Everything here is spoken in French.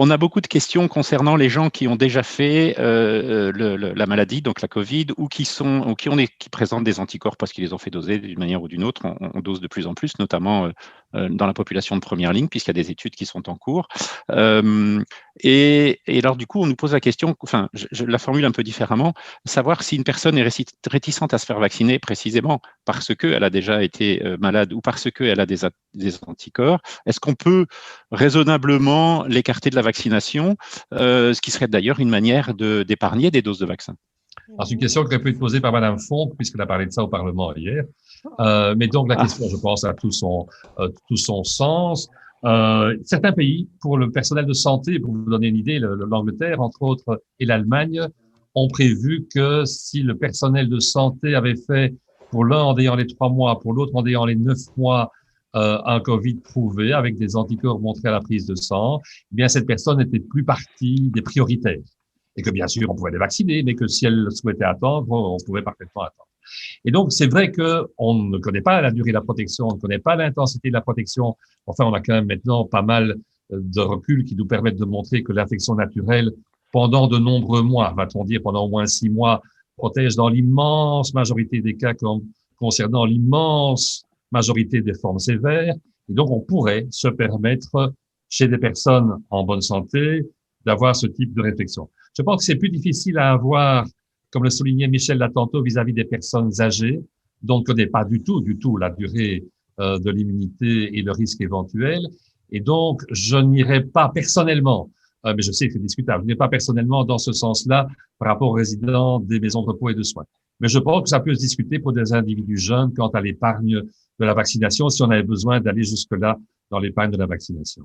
On a beaucoup de questions concernant les gens qui ont déjà fait la maladie, donc la Covid, ou qui présentent des anticorps parce qu'ils les ont fait doser d'une manière ou d'une autre. On dose de plus en plus, notamment dans la population de première ligne, puisqu'il y a des études qui sont en cours. Et alors, du coup, on nous pose la question, enfin, je la formule un peu différemment, savoir si une personne est réticente à se faire vacciner précisément parce qu'elle a déjà été malade ou parce qu'elle a des anticorps. Est-ce qu'on peut raisonnablement l'écarter de la vaccination, ce qui serait d'ailleurs une manière d'épargner des doses de vaccin? Alors, c'est une question qui aurait pu être posée par Madame Fonck, puisqu'elle a parlé de ça au Parlement hier. Mais donc, la question, je pense, a tout son sens. Certains pays, pour le personnel de santé, pour vous donner une idée, l'Angleterre, entre autres, et l'Allemagne, ont prévu que si le personnel de santé avait fait, pour l'un en ayant les 3 mois, pour l'autre en ayant les 9 mois, un Covid prouvé avec des anticorps montrés à la prise de sang, eh bien, cette personne n'était plus partie des prioritaires. Et que bien sûr, on pouvait les vacciner, mais que si elle souhaitait attendre, on pouvait parfaitement attendre. Et donc, c'est vrai que on ne connaît pas la durée de la protection, on ne connaît pas l'intensité de la protection. Enfin, on a quand même maintenant pas mal de recul qui nous permettent de montrer que l'infection naturelle, pendant de nombreux mois, va-t-on dire pendant au moins 6 mois, protège dans l'immense majorité des cas concernant l'immense majorité des formes sévères. Et donc, on pourrait se permettre, chez des personnes en bonne santé, d'avoir ce type de réflexion. Je pense que c'est plus difficile à avoir, comme le soulignait Michel là tantôt, vis-à-vis des personnes âgées, dont on ne connaît pas du tout la durée de l'immunité et le risque éventuel. Et donc, je n'irai pas personnellement, mais je sais que c'est discutable, je n'irai pas personnellement dans ce sens-là par rapport aux résidents des maisons de repos et de soins. Mais je pense que ça peut se discuter pour des individus jeunes quant à l'épargne de la vaccination, si on avait besoin d'aller jusque-là dans l'épargne de la vaccination.